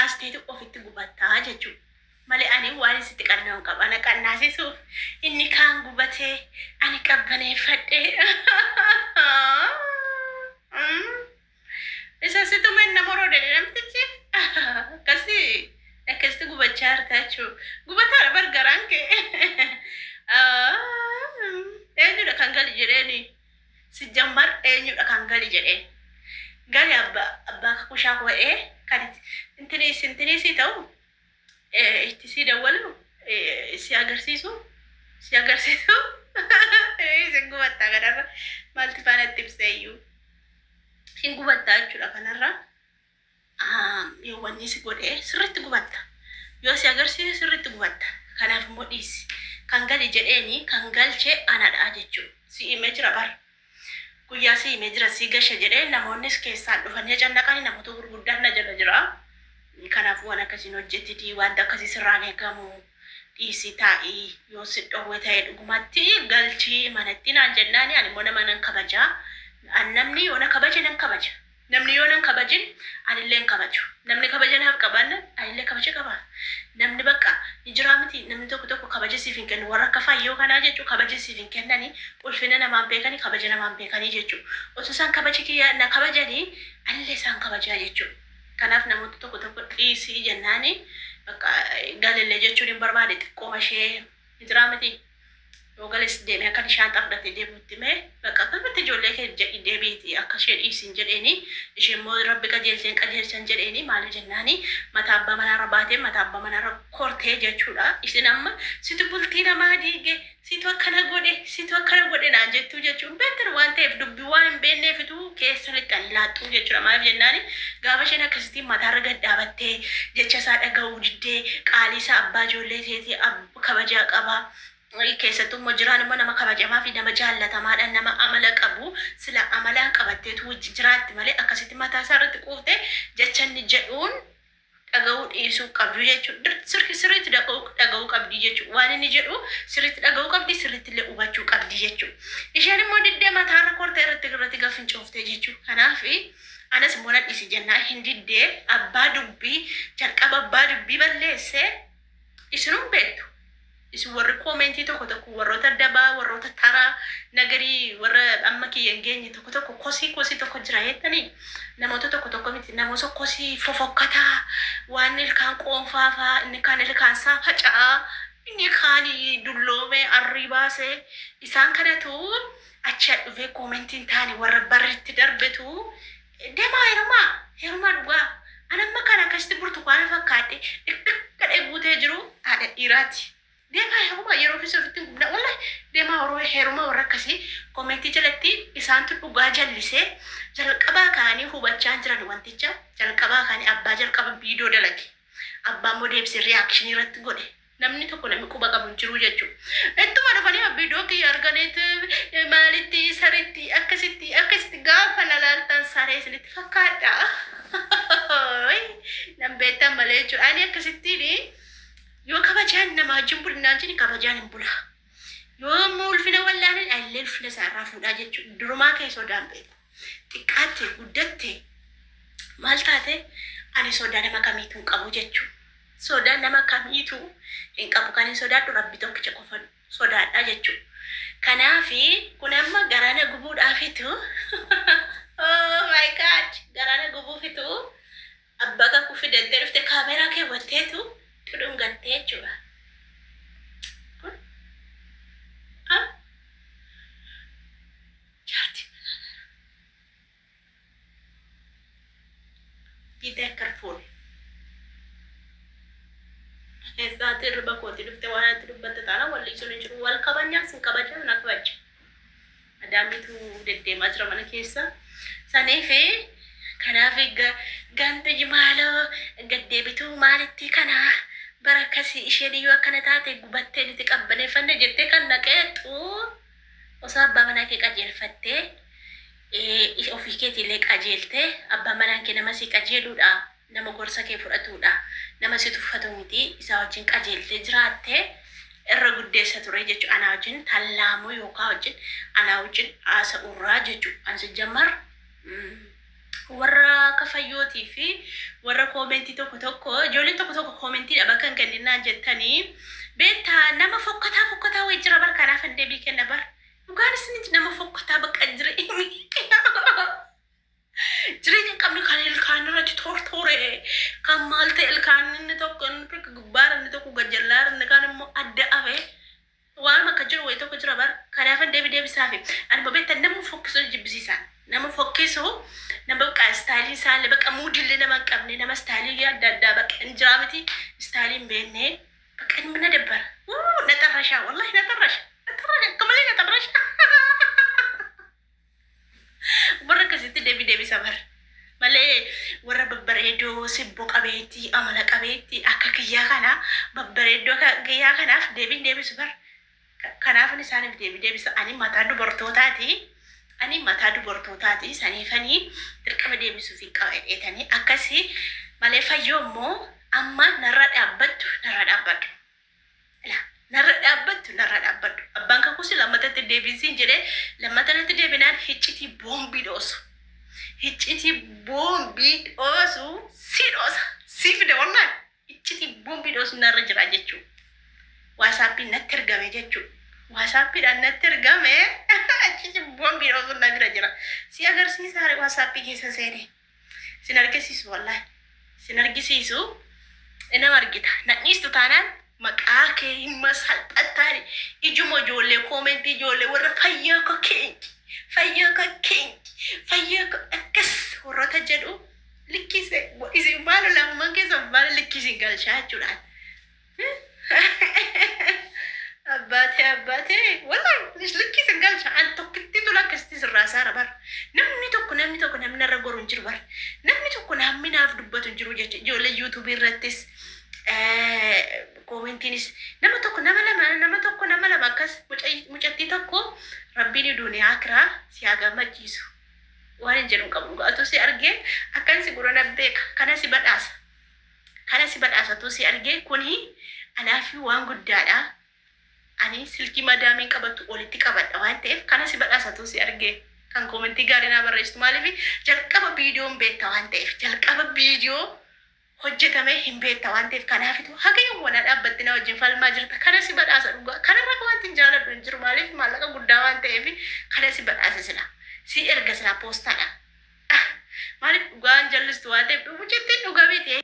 kaasteetu ofitti gubattaa jechuudha. Malee ani waan sitti qannaan qaba. Ana qannaasisuuf inni kaan gubatee ani qabbaneeffadhee. Isa situ menna moroodhe namtichi. Akkasitti gubachaa jirta jechuudha. Gubataa bargaraan kee. Eenyudha kan gali jedheeni. Si jammar eenyudha kan gali jedheen. Gali abbaa kakushaa ko'ee kan intinisi ta'u itti si dawwalu si agarsiisu isin gubattaa kanarra maalti faana itti ibseeyyuu hin gubattaa jechuudha kanarra yoo wanni si godhee sirriitti gubatta yoo si agarsiise sirriitti gubatta kanaaf immoo dhiisi kan gali jedheeni kan galchee anadhaa jechuudha si himee jira bar guyyaa si himee jira si gashe jedhee namoonnis keessaan dhufanii cannaqanii namoota gurguddaan na jala jira kanaaf waan akkasiin hojjettiti wanta akkasii sirraan eegamu dhiisii taa'ii yoo si dhoowwe ta'ee dhugumatti galchii manatti naan jennaani ani immoo nama nan kabajaa namni yoo na kabaje nan kabaja namni yoo nan kabajin anillee hin kabaju namni kabajanaaf qabaanna anillee kabaje qaba namni bakka ni jira miti namni tokko kabaje siif hin kennu warra akka fayyoo kanaa jechuu kabaje siif hin kennani ulfina namaan beekanii kabaje namaan beekanii jechuu osoo isaan kabaje kiyya na kabajanii anillee isaan kabajaa jechuu kanaaf namoota tokko dhiisii jennaani bakka galillee jechuun hin barbaade xiqqooma ishee jira miti yoo galis deemee akka shaantaa fudhatee deebi'utti mee bakka akkamitti ijoollee kee jedhi deebiiti akka ishee dhiisiin jedheeni ishee immoo rabbi qajeelchan jedheeni maali jennaani mataa abbaa manaarra baatee mataa abbaa manaarra kortee jechuudha isin amma situ bultii namaa diige situ akkana godhe naan jettuu jechuun beektan waan ta'eef dubbii waan hin beekneefitu keessa lixxanii laattuu jechuudha maaliif jennaani gaafa isheen akkasittiin mataarra gad dhaabattee jecha isaa dhaga'uu diddee qaalii isaa abbaa ijoollee teetii kabajaa qaba. Keessattuu immoo jiraan immoo nama kabajamaa fi nama jaallatamaadhaan nama amala qabu sila amalaan qabatteetu wajji jiraatti malee akkasitti mataa isaa irratti quuftee jecha inni jedhuun dhaga'uu dhiisuu qabdu jechuudha. Sirriitti dhaga'uu qabdi jechuudha. Waan inni jedhu sirriitti dhaga'uu qabdi, sirriitti illee hubachuu qabdi jechuudha. Isheen immoo diddee mataarra kortee irratti gaafa fincooftee jechuudha. Kanaaf anas immoo nadhiisi jennaan hin diddee abbaa dubbii jalqaba abbaa dubbii balleessee isinuun beektu. Isin warri koomentii tokko warroota dabaa warroota taraa nagarii warra amma kiyya hin geenye tokko kosii tokko jira jettanii namoota tokko miti namoota kosii fofokkataa waan ilkaan qoonfaafaa inni kaan ilkaan isaa faca'aa inni kaan dulloomee arrii baasee isaan kanatu achi dhufee koomentiin taane warra barritti darbetu deemaa heerumaa dhugaa anamma kana akkasitti burtukaana fakkaadhe dhikka guutee jiru haadha dhiiraati. Deemaa heeruma yeroo fi sofitti gubna wallahi deemaa warra heeruma warra akkasii koomentii jalatti isaantu dhugaa jallisee jalqabaa kaanii hubachaa jiran wanticha jalqabaa kaanii abbaa jalqaba viidiyoo dalage abbaa immoo deebisee reakshinii irratti godhe namni tokko namni quba qabu jiru jechuudha. Ittuma dhufanii viidiyoo kiyya arganitti maalitti saritti akkasitti gaafa nalaaltan saree isinitti fakkaadha. Nam beektan malee jechuudha. Ani akkasittiin yoo kabajaan nama wajjin bulinaan jini kabajaan hin bula. Yoo mulfina wallaanin illee ulfina isaarraa fuudhaa jechuudha. Durumaa kee sodaan beeku. Xiqqaatte guddatte maal taate ani sodaa nama kamiitu hin qabu jechuudha. Sodaa nama kamiitu hin qabu kan hin sodaadhu rabbi tokkicha qofan sodaadha jechuudha. Kanaafi kun amma garaana gubuudhaafitu oh my god garaana gubuufitu abbaa kakuu fidattee dhufte kaameraa keewwatteetu tudungattee jechuudha. Be careful. Esaati irra kooti dhufte waan ati dubbatte taana walli sun jiru wal kabanya sin kabaja na kabaja. Adaamitu deddeemaa jira mana keessa. Saniifi kanaaf ganta jimaaloo gaddeebitu maalitti kana barakasi isheen yoo akkana taate gubattee niti qabbaneeffanne jettee kan naqeexu osoo abbaa manaa kee qajeelfattee ofii keetiillee qajeeltee abbaa manaa kee nama si qajeeludha nama gorsa kee fudhatudha nama si tuffatu miti isaa wajjin qajeeltee jiraattee irra guddeessa ture jechuudha. Anaa wajjin tallaamuu yookaan wajjin anaa wajjin haasa'urraa jechuudha. Ansi jammar warra kafayyootii fi warra koomentii tokko ijoolleen tokko koomentiidha bakka hin kenninaan jettanii beektaa nama fokkataa wayii jira bar kanaaf hin deebii kenna bar dhugaan isin nama fokkataa bakka jireenya qabni kan ilkaan irratti tortore kan maal ta'e ilkaan inni tokko inni gubbaara inni tokko gajjallaara inni kaan immoo adda afe waan akka jiru wayii tokko jira bar kanaaf hin deebisaafi ani beektaa nama fokkisuu jibbisiisan nama fokkisu nama bakka istaayilii isaallee bakka muudillee nama hin qabne nama istaayilii adda addaa bakka hin jiraa miti istaayiliin beeknee bakka inni mana dabbara na xarrashaa wallahi na xarrasha akkamalee na xarrasha warra akkasitti deebisa bar malee warra babbareedoo sibboo qabeetti amala qabeetti akka kiyyaa kana babbareedoo kiyyaa kanaaf deebisu bar kanaaf isaaniif deebisa ani mataa dubartootaati. Ani mataa dubartootaati saniifanii dirqama deebisuuf hin qabeetanii akkasii malee fayyoo immoo amma narra dhaabbattu abbaan kakuusi lammatatti deebisiin jedhee lammatanatti deebinaan hiccitii boombii dhoosu si dhoosa si fide wallaan hiccitii boombii dhoosu narra jira jechuudha. Waasaappiin natti ergame jechuudha. Waasaappiidhaan natti ergame achitti boombii dhoosuun na bira jira. Si agarsiisa waasaappii keessa seene. Sin argisiisu wallahi. Sin argisiisu nama argita. Nadhiistu taanaan maqaa kee himma salphattaani. Ijuma ijoollee koomentii ijoollee warra fayyaa koo akkas warroota jedhu likkise isin baala lamman keessa baala likkisiin galchaa jechuudhaan. Abbate wallahi likkii singalcha an tokkitti tula akkasitti sirraa saara bar namni tokko namni narra goru hin jiru bar namni tokko namni naaf dubbatu hin jiru jecha ijoollee yuutuubii irrattis koomentiinis nama tokko nama lama akkas mucattii tokko rabbiin duuniyaa kiraa si haa gammachiisu waan hin jedhu qabu atu si argee akkan si gurana beeka kana si badhaasa kana si badhaasatu si argee kuni anaafi waan guddaadha. Ani silkii madaamiin qabattu olitti qabadha waan ta'eef kana si badhaasatu si argee kan komentii gaarii naa barreessitu maaliif jalqaba viidiyoon beekta waan ta'eef jalqaba viidiyoo hojjetame hin beekta waan ta'eef kanaafitu haga yommuu na dhaabbatti na wajjin falmaa jirta kana si badhaasa dhugaa kanarra wanti hin jaaladhu hin jiru maaliif maallaqa guddaa waan ta'eef kana si badhaasa sila si erga sila poostaadha maaliif dhugaan jallistu waan ta'eef dhugu jettee dhugaa beekte